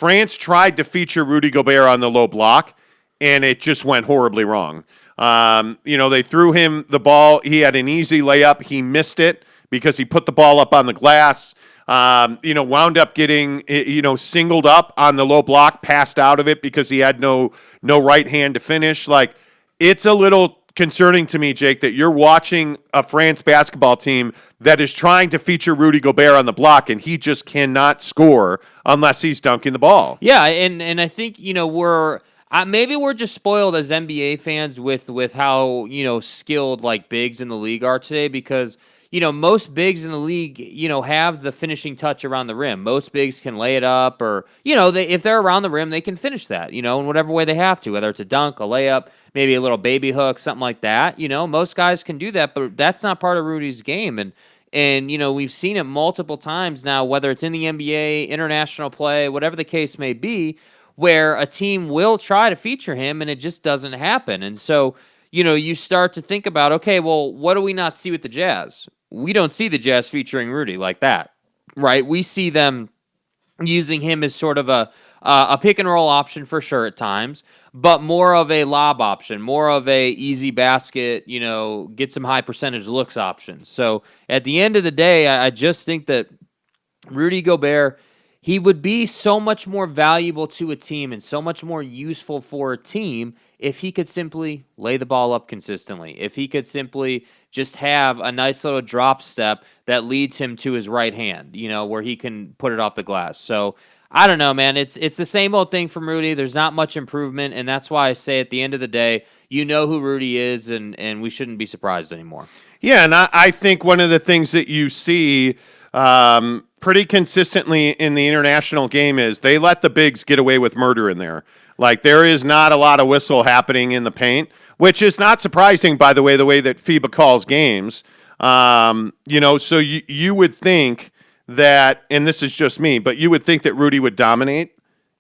France tried to feature Rudy Gobert on the low block, and it just went horribly wrong. They threw him the ball. He had an easy layup. He missed it because he put the ball up on the glass. Wound up getting, singled up on the low block, passed out of it because he had no right hand to finish. Like, it's a little concerning to me, Jake, that you're watching a France basketball team that is trying to feature Rudy Gobert on the block, and he just cannot score unless he's dunking the ball. Yeah, and I think, maybe we're just spoiled as NBA fans with how, skilled like bigs in the league are today, because most bigs in the league, have the finishing touch around the rim. Most bigs can lay it up, or, if they're around the rim, they can finish that, in whatever way they have to, whether it's a dunk, a layup, maybe a little baby hook, something like that. Most guys can do that, but that's not part of Rudy's game. And we've seen it multiple times now, whether it's in the NBA, international play, whatever the case may be, where a team will try to feature him and it just doesn't happen. And so, you start to think about, okay, well, what do we not see with the Jazz? We don't see the Jazz featuring Rudy like that, right? We see them using him as sort of a pick and roll option for sure at times, but more of a lob option, more of a easy basket, get some high percentage looks option. So at the end of the day, I just think that Rudy Gobert, he would be so much more valuable to a team and so much more useful for a team if he could simply lay the ball up consistently, if he could simply just have a nice little drop step that leads him to his right hand, where he can put it off the glass. So I don't know, man. It's the same old thing from Rudy. There's not much improvement, and that's why I say at the end of the day, who Rudy is, and we shouldn't be surprised anymore. Yeah, and I think one of the things that you see pretty consistently in the international game is they let the bigs get away with murder in there. Like, there is not a lot of whistle happening in the paint, which is not surprising, by the way that FIBA calls games. So you would think that, and this is just me, but you would think that Rudy would dominate.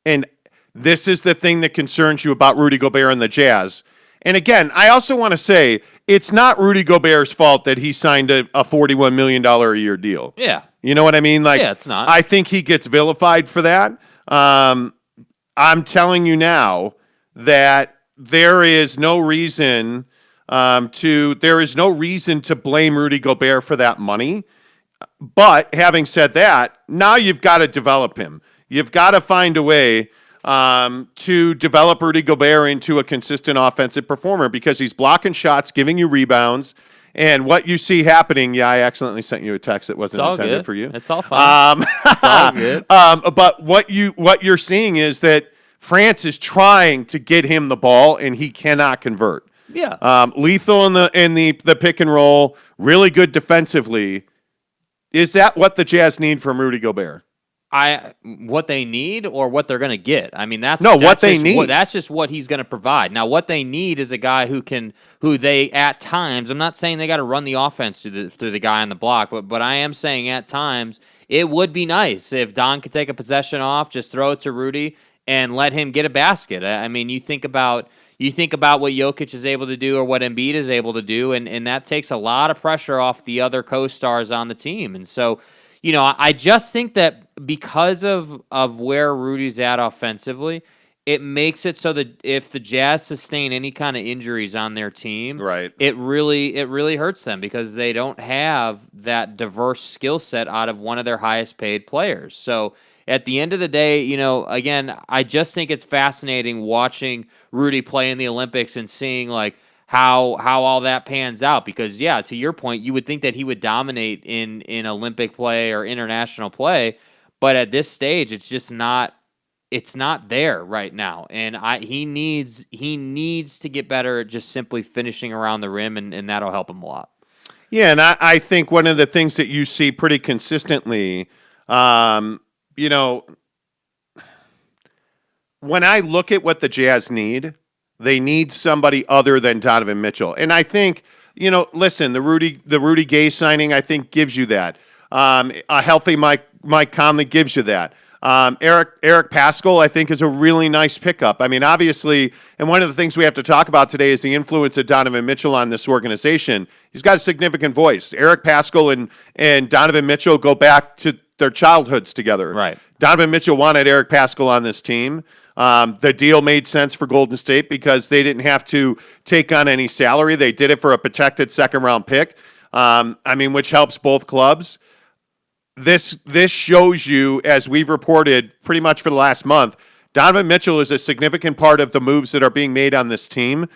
And this is the thing that concerns you about Rudy Gobert and the Jazz. And again, I also want to say, it's not Rudy Gobert's fault that he signed a $41 million a year deal. Yeah. You know what I mean? Like, yeah, it's not. I think he gets vilified for that. I'm telling you now that there is no reason to blame Rudy Gobert for that money. But having said that, now you've got to develop him. You've got to find a way to develop Rudy Gobert into a consistent offensive performer, because he's blocking shots, giving you rebounds. And what you see happening, I accidentally sent you a text that wasn't intended good. for you. It's all fine. It's all good. But what you're seeing is that France is trying to get him the ball, and he cannot convert. Yeah. Lethal in the pick and roll, really good defensively. Is that what the Jazz need from Rudy Gobert? What they need or what they're going to get? I mean, what they need. That's just what he's going to provide. Now, what they need is a guy who they at times. I'm not saying they got to run the offense through the guy on the block, but I am saying at times it would be nice if Don could take a possession off, just throw it to Rudy and let him get a basket. I mean, you think about what Jokic is able to do or what Embiid is able to do, and that takes a lot of pressure off the other co-stars on the team. And so, I just think that because of where Rudy's at offensively, it makes it so that if the Jazz sustain any kind of injuries on their team, right, it really hurts them, because they don't have that diverse skill set out of one of their highest paid players. So at the end of the day, again, I just think it's fascinating watching Rudy play in the Olympics and seeing like how all that pans out, because to your point, you would think that he would dominate in Olympic play or international play, but at this stage it's just not there right now, and he needs to get better at just simply finishing around the rim, and that'll help him a lot. Yeah, and I think one of the things that you see pretty consistently, when I look at what the Jazz need, they need somebody other than Donovan Mitchell. And I think, listen, the Rudy Gay signing, I think, gives you that. A healthy Mike Conley gives you that. Eric Paschall, I think, is a really nice pickup. I mean, obviously, and one of the things we have to talk about today is the influence of Donovan Mitchell on this organization. He's got a significant voice. Eric Paschall and Donovan Mitchell go back to their childhoods together. Right. Donovan Mitchell wanted Eric Paschall on this team. The deal made sense for Golden State because they didn't have to take on any salary. They did it for a protected second-round pick. Which helps both clubs. This shows you, as we've reported pretty much for the last month, Donovan Mitchell is a significant part of the moves that are being made on this team.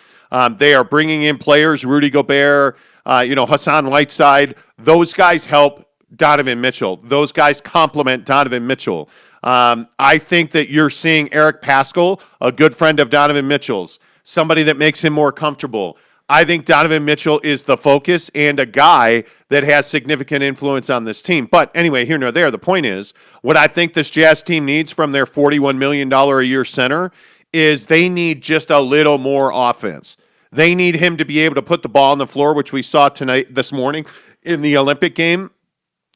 They are bringing in players, Rudy Gobert, Hassan Whiteside. Those guys help Donovan Mitchell. Those guys complement Donovan Mitchell. I think that you're seeing Eric Paschall, a good friend of Donovan Mitchell's, somebody that makes him more comfortable. I think Donovan Mitchell is the focus and a guy that has significant influence on this team. But anyway, here nor there, the point is, what I think this Jazz team needs from their $41 million a year center is they need just a little more offense. They need him to be able to put the ball on the floor, which we saw this morning in the Olympic game.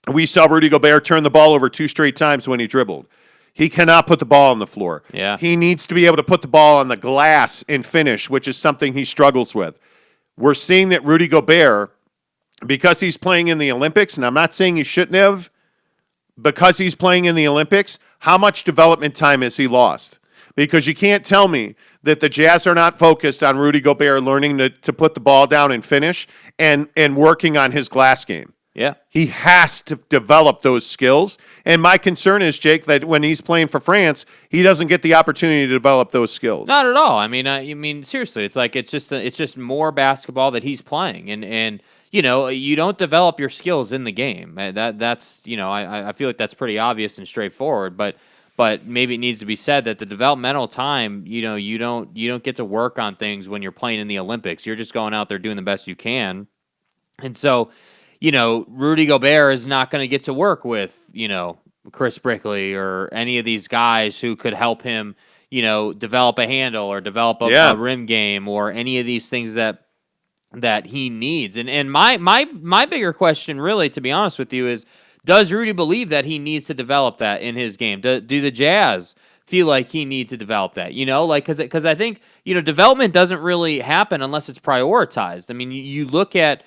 We saw Rudy Gobert turn the ball over 2 straight times when he dribbled. He cannot put the ball on the floor. Yeah. He needs to be able to put the ball on the glass and finish, which is something he struggles with. We're seeing that Rudy Gobert, because he's playing in the Olympics, and I'm not saying he shouldn't have, because he's playing in the Olympics, how much development time has he lost? Because you can't tell me that the Jazz are not focused on Rudy Gobert learning to put the ball down and finish and working on his glass game. Yeah. He has to develop those skills. And my concern is, Jake, that when he's playing for France, he doesn't get the opportunity to develop those skills. Not at all. Seriously, it's just more basketball that he's playing, and you don't develop your skills in the game. That's I feel like that's pretty obvious and straightforward. But maybe it needs to be said that the developmental time, you don't get to work on things when you're playing in the Olympics. You're just going out there doing the best you can, and so. Rudy Gobert is not going to get to work with, Chris Brickley or any of these guys who could help him, develop a handle or develop a rim game or any of these things that he needs. And my bigger question, really, to be honest with you, is does Rudy believe that he needs to develop that in his game? Do the Jazz feel like he needs to develop that? Because I think, development doesn't really happen unless it's prioritized. I mean, you look at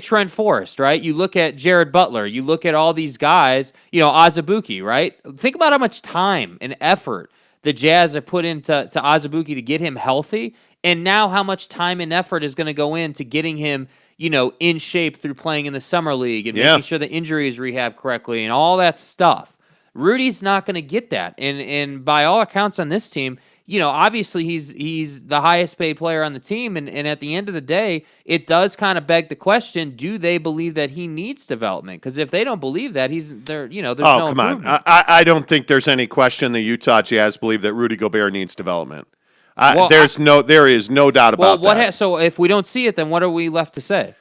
Trent Forrest, right? You look at Jared Butler. You look at all these guys, Azubuike, right? Think about how much time and effort the Jazz have put into Azubuike to get him healthy, and now how much time and effort is going to go into getting him, in shape through playing in the summer league and making sure the injury is rehabbed correctly and all that stuff. Rudy's not going to get that, and by all accounts on this team, obviously he's the highest paid player on the team, and at the end of the day, it does kind of beg the question: do they believe that he needs development? Because if they don't believe that, there's no improvement. On. I don't think there's any question the Utah Jazz believe that Rudy Gobert needs development. There is no doubt about that. So if we don't see it, then what are we left to say?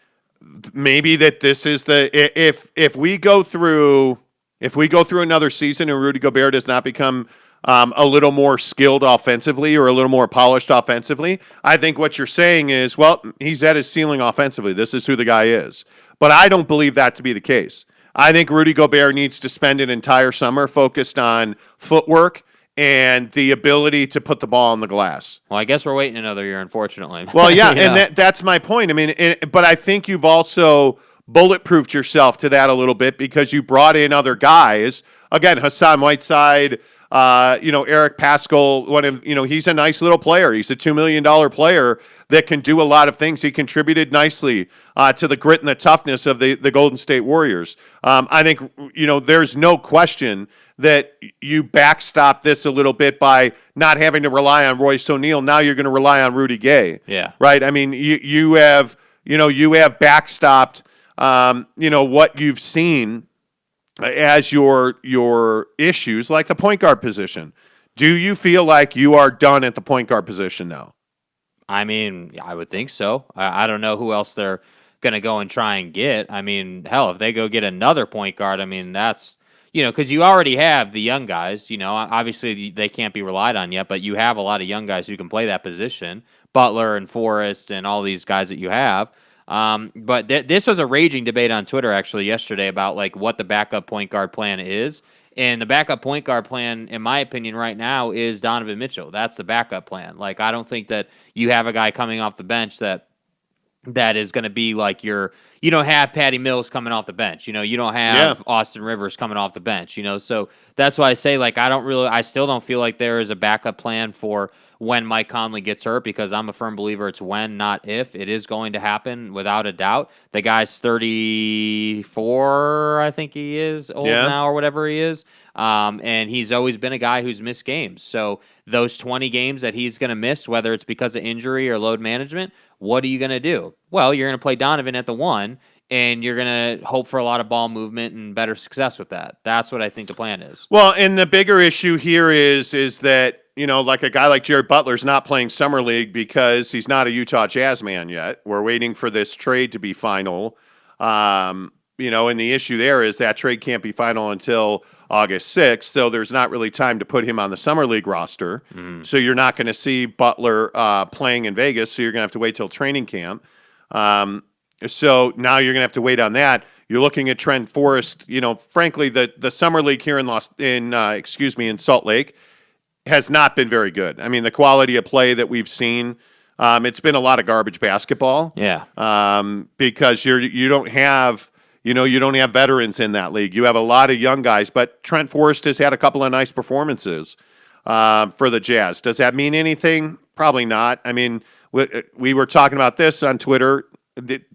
Maybe that this is if we go through another season and Rudy Gobert does not become a little more skilled offensively or a little more polished offensively, I think what you're saying is, well, he's at his ceiling offensively. This is who the guy is. But I don't believe that to be the case. I think Rudy Gobert needs to spend an entire summer focused on footwork and the ability to put the ball on the glass. Well, I guess we're waiting another year, unfortunately. Well, yeah, and that's my point. I mean, but I think you've also bulletproofed yourself to that a little bit because you brought in other guys. Again, Hassan Whiteside, Eric Paschall, he's a nice little player. He's a $2 million player that can do a lot of things. He contributed nicely to the grit and the toughness of the Golden State Warriors. I think, there's no question that you backstop this a little bit by not having to rely on Royce O'Neal. Now you're going to rely on Rudy Gay. Yeah. Right? I mean, you have backstopped, what you've seen as your issues, like the point guard position. Do you feel like you are done at the point guard position now? I mean, I would think so. I don't know who else they're going to go and try and get. I mean, hell, if they go get another point guard, I mean, that's, because you already have the young guys, obviously they can't be relied on yet, but you have a lot of young guys who can play that position, Butler and Forrest and all these guys that you have. But this was a raging debate on Twitter actually yesterday about like what the backup point guard plan is. And the backup point guard plan, in my opinion, right now is Donovan Mitchell. That's the backup plan. Like, I don't think that you have a guy coming off the bench that is going to be like your you don't have Patty Mills coming off the bench. You know, you don't have Yeah. Austin Rivers coming off the bench. You know, so that's why I say like I still don't feel like there is a backup plan for when Mike Conley gets hurt, because I'm a firm believer it's when, not if. It is going to happen without a doubt. The guy's 34, I think he is, old Yeah. now or whatever he is. And he's always been a guy who's missed games. So those 20 games that he's going to miss, whether it's because of injury or load management, what are you going to do? Well, you're going to play Donovan at the 1, and you're going to hope for a lot of ball movement and better success with that. That's what I think the plan is. Well, and the bigger issue here is that, you know, like a guy like Jared Butler's not playing Summer League because he's not a Utah Jazz man yet. We're waiting for this trade to be final. You know, and the issue there is that trade can't be final until August 6th, so there's not really time to put him on the Summer League roster. So you're not going to see Butler playing in Vegas, so you're going to have to wait till training camp. So now you're going to have to wait on that. You're looking at Trent Forrest. You know, frankly, the Summer League here in Salt Lake has not been very good. I mean, the quality of play that we've seen, it's been a lot of garbage basketball. Yeah. Because you don't have veterans in that league. You have a lot of young guys, but Trent Forrest has had a couple of nice performances for the Jazz. Does that mean anything? Probably not. I mean, we were talking about this on Twitter.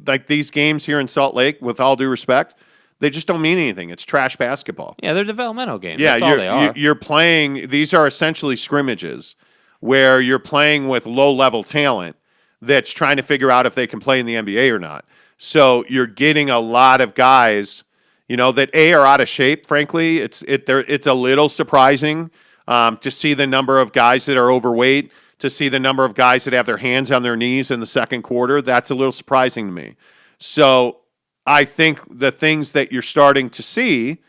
Like these games here in Salt Lake, with all due respect, they just don't mean anything. It's trash basketball. Yeah, they're developmental games. Yeah, That's all they are. You're playing. These are essentially scrimmages where you're playing with low-level talent that's trying to figure out if they can play in the NBA or not. So you're getting a lot of guys, you know, that are out of shape. Frankly, it's a little surprising to see the number of guys that are overweight, to see the number of guys that have their hands on their knees in the second quarter. That's a little surprising to me. So I think the things that you're starting to see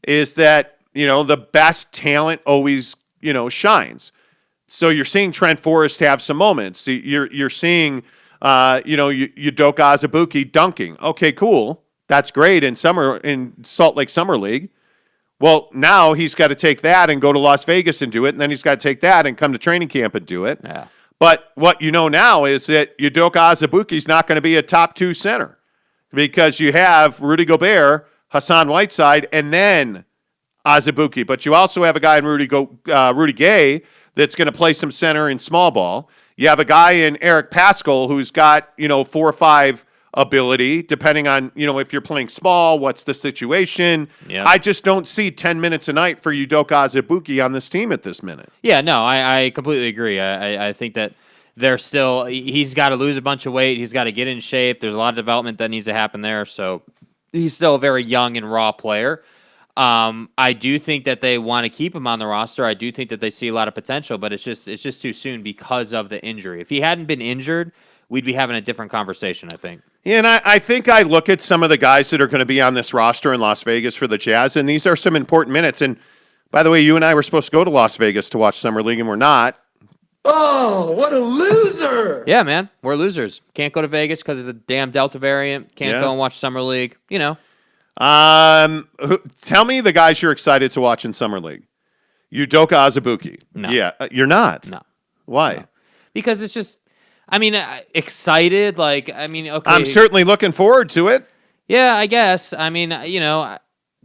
is that, you know, the best talent always, you know, shines. So you're seeing Trent Forrest have some moments. You're seeing, Udoka Azubuike dunking. Okay, cool. That's great in Salt Lake Summer League. Well, now he's got to take that and go to Las Vegas and do it, and then he's got to take that and come to training camp and do it. Yeah. But what you know now is that Udoka Azubuike is not going to be a top 2 center because you have Rudy Gobert, Hassan Whiteside, and then Azubuike. But you also have a guy in Rudy Gay that's going to play some center in small ball. You have a guy in Eric Paschall who's got, 4 or 5 ability, depending on, if you're playing small, what's the situation. Yep. I just don't see 10 minutes a night for Udoka Azubuike on this team at this minute. Yeah, no, I completely agree. I think that he's got to lose a bunch of weight. He's got to get in shape. There's a lot of development that needs to happen there. So he's still a very young and raw player. I do think that they want to keep him on the roster. I do think that they see a lot of potential, but it's just too soon because of the injury. If he hadn't been injured, we'd be having a different conversation, I think. Yeah, and I think I look at some of the guys that are going to be on this roster in Las Vegas for the Jazz, and these are some important minutes. And by the way, you and I were supposed to go to Las Vegas to watch Summer League, and we're not. Oh, what a loser! Yeah, man, we're losers. Can't go to Vegas because of the damn Delta variant. Can't go and watch Summer League. Tell me the guys you're excited to watch in Summer League. Udoka Azubuike. No. Yeah, you're not. No. Why? No. Because it's just, excited. Okay. I'm certainly looking forward to it. Yeah, I guess.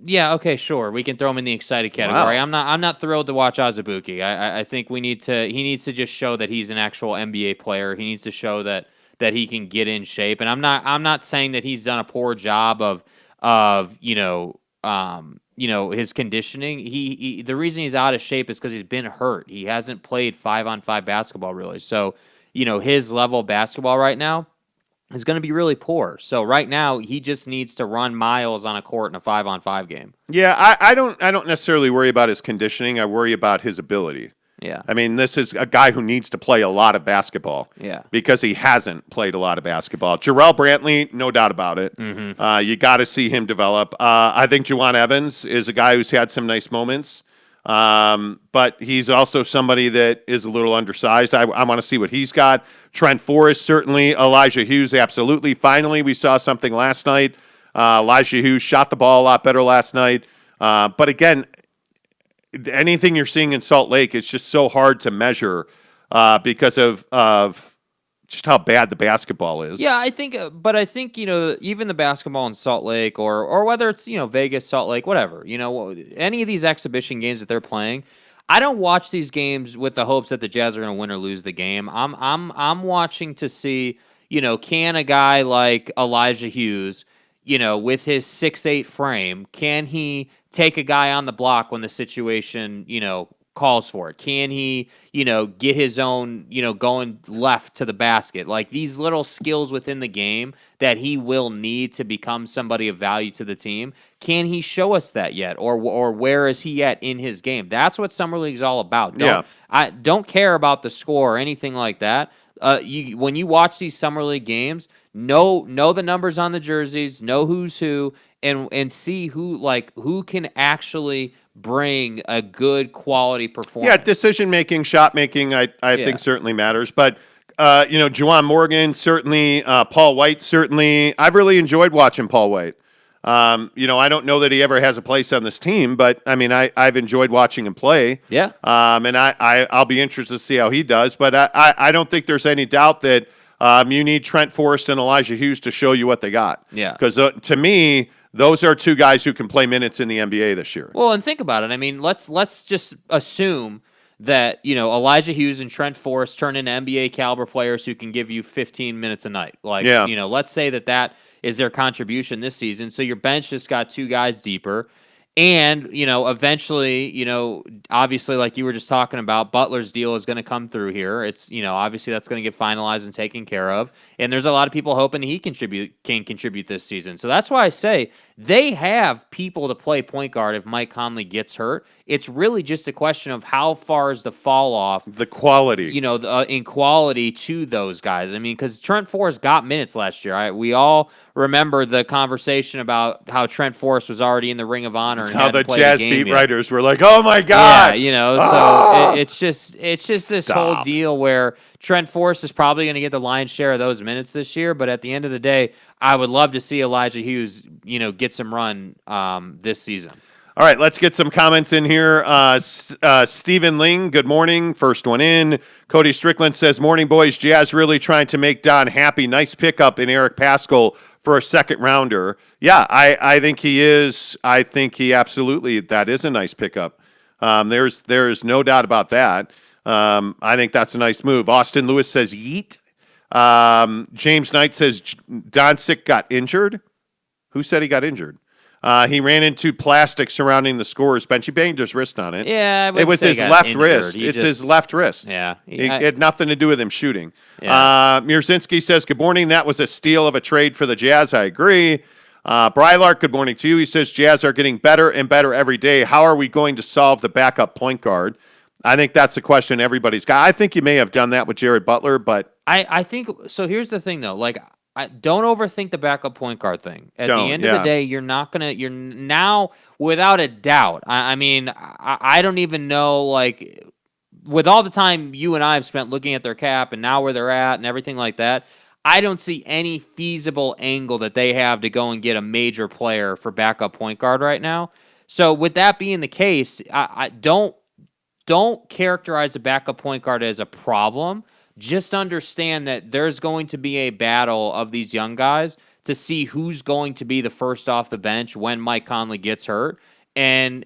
Yeah, okay, sure. We can throw him in the excited category. Wow. I'm not thrilled to watch Azubuike. I think he needs to just show that he's an actual NBA player. He needs to show that he can get in shape. And I'm not saying that he's done a poor job of his conditioning. The reason he's out of shape is because he's been hurt. He hasn't played 5-on-5 basketball really. So, his level of basketball right now is going to be really poor. So right now he just needs to run miles on a court in a 5-on-5 game. Yeah, I don't necessarily worry about his conditioning. I worry about his ability. Yeah. I mean, this is a guy who needs to play a lot of basketball. Yeah. Because he hasn't played a lot of basketball. Jarrell Brantley, no doubt about it. Mm-hmm. You got to see him develop. I think Juwan Evans is a guy who's had some nice moments. But he's also somebody that is a little undersized. I want to see what he's got. Trent Forrest, certainly. Elijah Hughes, absolutely. Finally, we saw something last night. Elijah Hughes shot the ball a lot better last night. But again, anything you're seeing in Salt Lake is just so hard to measure because of just how bad the basketball is. Yeah, I think, but I think, even the basketball in Salt Lake or whether it's, Vegas, Salt Lake, whatever, any of these exhibition games that they're playing, I don't watch these games with the hopes that the Jazz are going to win or lose the game. I'm watching to see, can a guy like Elijah Hughes, with his 6'8" frame, can he take a guy on the block when the situation, calls for it? Can he, get his own, going left to the basket? Like these little skills within the game that he will need to become somebody of value to the team. Can he show us that yet? Or where is he at in his game? That's what Summer League's all about. I don't care about the score or anything like that. When you watch these Summer League games, know the numbers on the jerseys, know who's who, and see who can actually bring a good quality performance. Yeah, decision making, shot making, I think certainly matters. But Juwan Morgan certainly, Paul White certainly. I've really enjoyed watching Paul White. I don't know that he ever has a place on this team, but I mean, I've enjoyed watching him play. Yeah. And I'll be interested to see how he does. But I don't think there's any doubt that you need Trent Forrest and Elijah Hughes to show you what they got. Yeah. Because to me, those are two guys who can play minutes in the NBA this year. Well, and think about it. I mean, let's just assume that, Elijah Hughes and Trent Forrest turn into NBA caliber players who can give you 15 minutes a night. Let's say that is their contribution this season. So your bench just got two guys deeper. And, eventually, obviously, like you were just talking about, Butler's deal is going to come through here. It's, obviously that's going to get finalized and taken care of. And there's a lot of people hoping he can contribute this season. So that's why I say they have people to play point guard if Mike Conley gets hurt. It's really just a question of how far is the fall off. The quality. In quality to those guys. I mean, because Trent Forrest got minutes last year. We all remember the conversation about how Trent Forrest was already in the Ring of Honor. And how the Jazz beat yet. Writers were like, "Oh my God!" Yeah, so it's just this whole deal where Trent Forrest is probably going to get the lion's share of those minutes this year. But at the end of the day, I would love to see Elijah Hughes, get some run this season. All right, let's get some comments in here. Stephen Ling, good morning. First one in. Cody Strickland says, "Morning, boys. Jazz really trying to make Don happy. Nice pickup in Eric Paschall for a second rounder." Yeah, I think he is. I think he absolutely, that is a nice pickup. There's no doubt about that. I think that's a nice move. Austin Lewis says, "Yeet." James Knight says, "Doncic got injured." Who said he got injured? He ran into plastic surrounding the scorer's bench. He banged his wrist on it. Yeah, it was his left wrist. It's his left wrist. Yeah. It had nothing to do with him shooting. Yeah. Mirzinski says, "Good morning. That was a steal of a trade for the Jazz." I agree. Brylark, good morning to you. He says, "Jazz are getting better and better every day. How are we going to solve the backup point guard?" I think that's a question everybody's got. I think you may have done that with Jared Butler, but I think so. Here's the thing, though. Don't overthink the backup point guard thing. At the end of the day, you're now, without a doubt. I mean, I don't even know, with all the time you and I have spent looking at their cap and now where they're at and everything like that, I don't see any feasible angle that they have to go and get a major player for backup point guard right now. So with that being the case, I don't characterize the backup point guard as a problem. Just understand that there's going to be a battle of these young guys to see who's going to be the first off the bench when Mike Conley gets hurt. And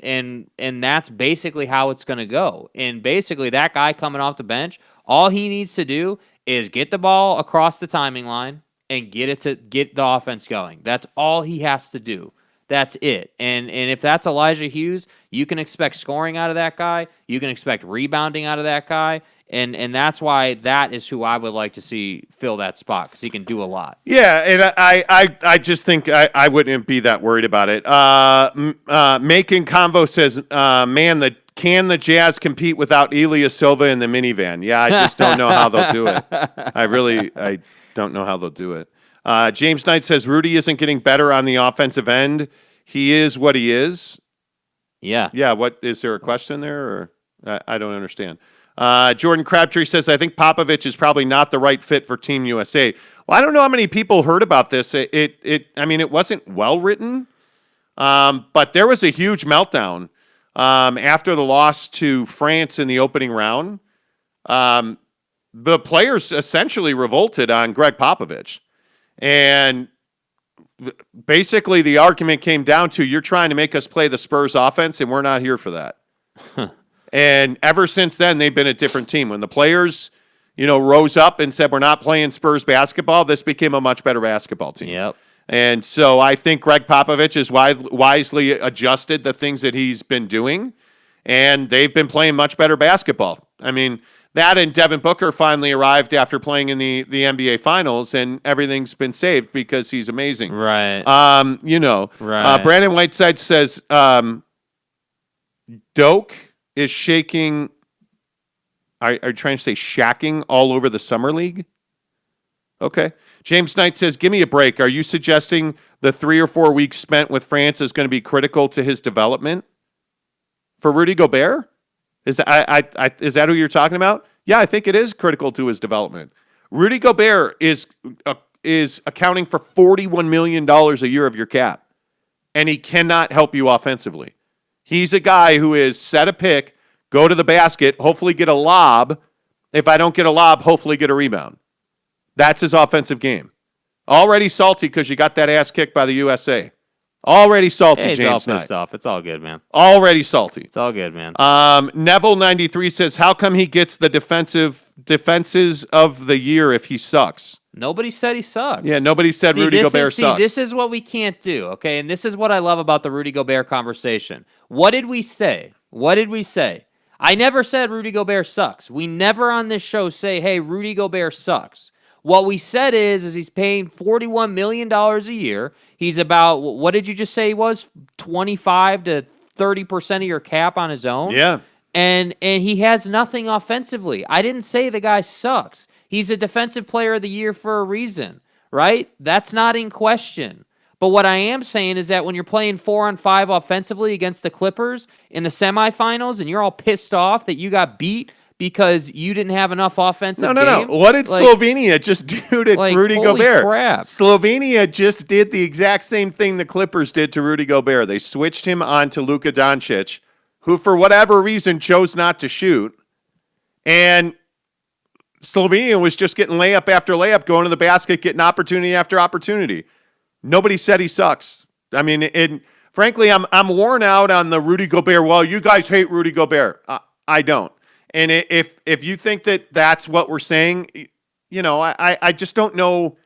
that's basically how it's going to go. And basically that guy coming off the bench, all he needs to do is get the ball across the timing line and get the offense going. That's all he has to do. That's it. And if that's Elijah Hughes, you can expect scoring out of that guy. You can expect rebounding out of that guy. And that's why that is who I would like to see fill that spot, because he can do a lot. Yeah, and I just think I wouldn't be that worried about it. Macon Convo says, "Man, can the Jazz compete without Ilya Silva in the minivan?" Yeah, I just don't know how they'll do it. I don't know how they'll do it. James Knight says, "Rudy isn't getting better on the offensive end. He is what he is." Yeah. Yeah, what is there a question there? Or I don't understand. Jordan Crabtree says, "I think Popovich is probably not the right fit for Team USA." Well, I don't know how many people heard about this. I mean, it wasn't well written, but there was a huge meltdown after the loss to France in the opening round. the players essentially revolted on Greg Popovich. And basically the argument came down to, you're trying to make us play the Spurs offense, and we're not here for that. And ever since then, they've been a different team. When the players, rose up and said, we're not playing Spurs basketball, this became a much better basketball team. Yep. And so I think Greg Popovich has wisely adjusted the things that he's been doing, and they've been playing much better basketball. I mean, that and Devin Booker finally arrived after playing in the NBA Finals, and everything's been saved because he's amazing. Right. Right. Brandon Whiteside says Doak is shaking. Are you trying to say shacking all over the summer league? Okay. James Knight says, give me a break. Are you suggesting the 3 or 4 weeks spent with France is going to be critical to his development? For Rudy Gobert? Is that who you're talking about? Yeah, I think it is critical to his development. Rudy Gobert is accounting for $41 million a year of your cap, and he cannot help you offensively. He's a guy who is set a pick, go to the basket, hopefully get a lob. If I don't get a lob, hopefully get a rebound. That's his offensive game. Already salty because you got that ass kicked by the USA. Already salty, Hey, James all Knight. pissed off. It's all good, man. Already salty. It's all good, man. Neville93 says, how come he gets the defenses of the year if he sucks? Nobody said he sucks. Yeah, nobody said Rudy Gobert sucks. This is what we can't do, okay? And this is what I love about the Rudy Gobert conversation. What did we say? I never said Rudy Gobert sucks. We never on this show say, hey, Rudy Gobert sucks. What we said is he's paying $41 million a year. He's about, what did you just say he was? 25 to 30% of your cap on his own? Yeah. And he has nothing offensively. I didn't say the guy sucks. He's a defensive player of the year for a reason, right? That's not in question. But what I am saying is that when you're playing 4-on-5 offensively against the Clippers in the semifinals and you're all pissed off that you got beat because you didn't have enough offensive game. No. What did Slovenia just do to Rudy holy Gobert? Crap. Slovenia just did the exact same thing the Clippers did to Rudy Gobert. They switched him on to Luka Doncic, who for whatever reason chose not to shoot. And Slovenia was just getting layup after layup, going to the basket, getting opportunity after opportunity. Nobody said he sucks. I mean, frankly, I'm worn out on the Rudy Gobert. Well, you guys hate Rudy Gobert. I don't. And if you think that that's what we're saying, I just don't know.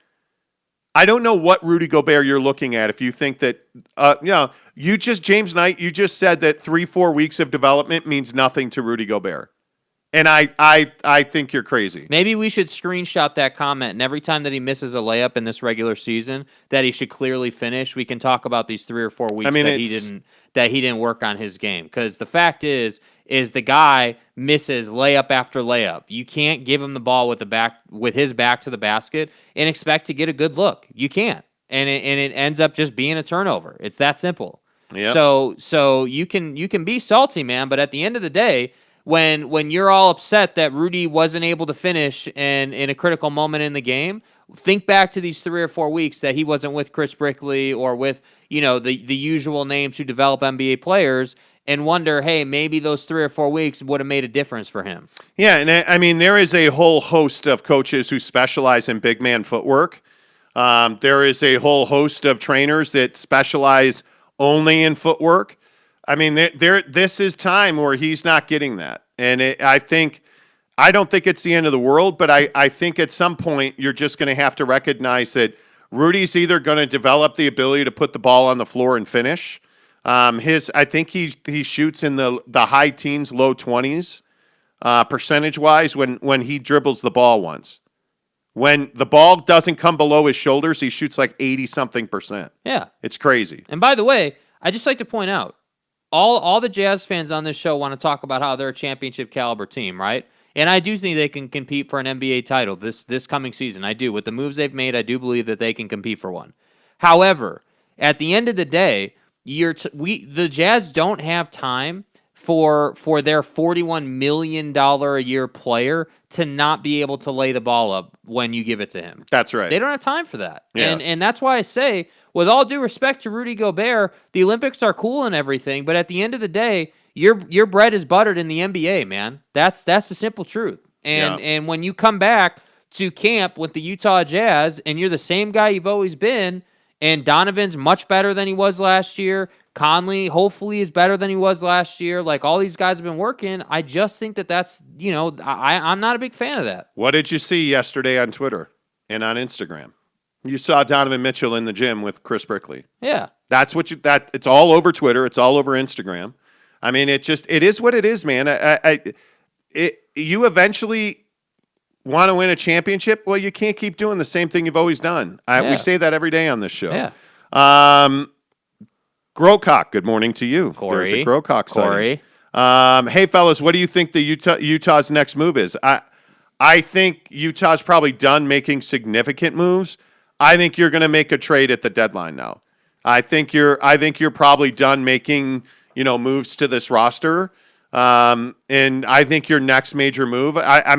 I don't know what Rudy Gobert you're looking at. If you think that, James Knight, you just said that 3-4 weeks of development means nothing to Rudy Gobert. And I think you're crazy. Maybe we should screenshot that comment, and every time that he misses a layup in this regular season that he should clearly finish, we can talk about these 3 or 4 weeks that he didn't work on his game. Because the fact is the guy misses layup after layup. You can't give him the ball with his back to the basket and expect to get a good look. You can't, and it ends up just being a turnover. It's that simple. Yep. So you can be salty, man, but at the end of the day, when you're all upset that Rudy wasn't able to finish and in a critical moment in the game, think back to these 3 or 4 weeks that he wasn't with Chris Brickley or with the usual names who develop NBA players, and wonder, hey, maybe those 3 or 4 weeks would have made a difference for him. Yeah, and I mean, there is a whole host of coaches who specialize in big man footwork. There is a whole host of trainers that specialize only in footwork. I mean, this is time where he's not getting that. And I don't think it's the end of the world, but I think at some point you're just going to have to recognize that Rudy's either going to develop the ability to put the ball on the floor and finish. I think he shoots in the high teens, low 20s, percentage-wise when he dribbles the ball once. When the ball doesn't come below his shoulders, he shoots like 80-something%. Yeah. It's crazy. And by the way, I just like to point out, all the Jazz fans on this show want to talk about how they're a championship caliber team, right? And I do think they can compete for an NBA title this coming season. I do. With the moves they've made, I do believe that they can compete for one. However, at the end of the day, the Jazz don't have time for their $41 million a year player to not be able to lay the ball up when you give it to him. That's right. They don't have time for that. Yeah. And that's why I say, with all due respect to Rudy Gobert, the Olympics are cool and everything, but at the end of the day, your bread is buttered in the NBA, man. That's the simple truth. And when you come back to camp with the Utah Jazz and you're the same guy you've always been, and Donovan's much better than he was last year, Conley hopefully is better than he was last year, like all these guys have been working, I just think that's, I'm not a big fan of that. What did you see yesterday on Twitter and on Instagram? You saw Donovan Mitchell in the gym with Chris Brickley. Yeah. That's what it's all over Twitter. It's all over Instagram. I mean, it is what it is, man. You eventually want to win a championship. Well, you can't keep doing the same thing you've always done. We say that every day on this show. Yeah. Grocock, good morning to you. Corey. There's a Grocock Corey. sighting. Hey, fellas, what do you think the Utah's next move is? I think Utah's probably done making significant moves. I think you're going to make a trade at the deadline now. I think you're probably done making moves to this roster. And I think your next major move. I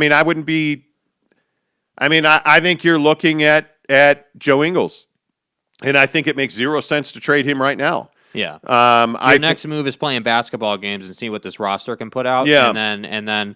think you're looking at Joe Ingles, and I think it makes zero sense to trade him right now. Yeah. Your next move is playing basketball games and see what this roster can put out. Yeah. And then,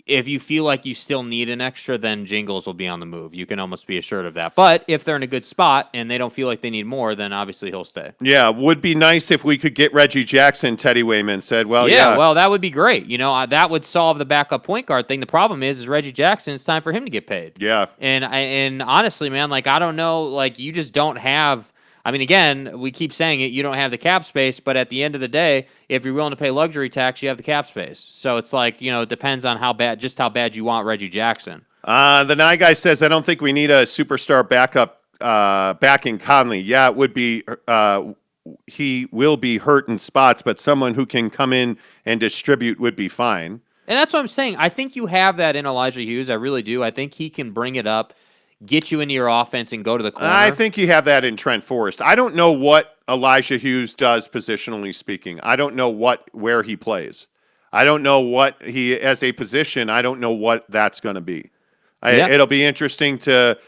if you feel like you still need an extra, then Jingles will be on the move. You can almost be assured of that. But if they're in a good spot and they don't feel like they need more, then obviously he'll stay. Yeah, would be nice if we could get Reggie Jackson. Teddy Wayman said, "Well, yeah, well, that would be great. That would solve the backup point guard thing. The problem is Reggie Jackson. It's time for him to get paid. Yeah, and honestly, man, I don't know. You just don't have. I mean, again, we keep saying it. You don't have the cap space, but at the end of the day, if you're willing to pay luxury tax, you have the cap space. So it's it depends on how bad you want Reggie Jackson. The Nye guy says, I don't think we need a superstar backup backing Conley. Yeah, it would be. He will be hurt in spots, but someone who can come in and distribute would be fine. And that's what I'm saying. I think you have that in Elijah Hughes. I really do. I think he can bring it up, get you into your offense, and go to the corner. I think you have that in Trent Forrest. I don't know what Elijah Hughes does positionally speaking. I don't know where he plays. I don't know what he as a position. I don't know what that's going to be. It'll be interesting to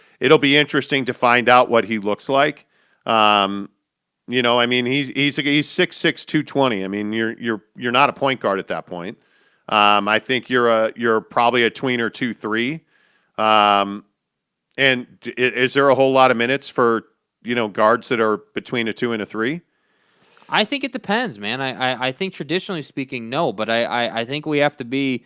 find out what he looks like. I mean, he's 6'6", 220. I mean, you're not a point guard at that point. I think you're probably a tweener 2-3. And is there a whole lot of minutes for guards that are between a 2 and a 3? I think it depends, man. I think traditionally speaking, no, but I think we have to be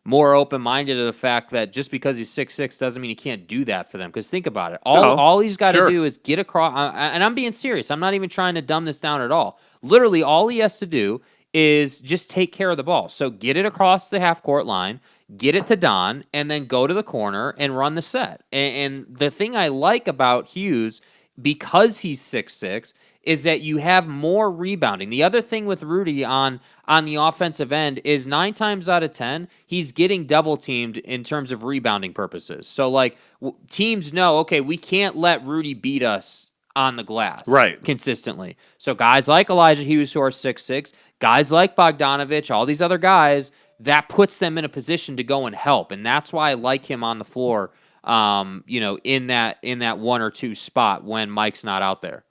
more open-minded to the fact that just because he's 6'6" doesn't mean he can't do that for them. Because think about it. All he's got to do is get across, and I'm being serious. I'm not even trying to dumb this down at all. Literally, all he has to do is just take care of the ball. So get it across the half-court line, get it to Don, and then go to the corner and run the set. And the thing I like about Hughes, because he's 6'6", is that you have more rebounding. The other thing with Rudy on the offensive end is 9 times out of 10, he's getting double-teamed in terms of rebounding purposes. So, teams know, okay, we can't let Rudy beat us on the glass consistently. So guys like Elijah Hughes who are 6'6", guys like Bogdanovich, all these other guys, that puts them in a position to go and help. And that's why I like him on the floor, in that 1 or 2 spot when Mike's not out there.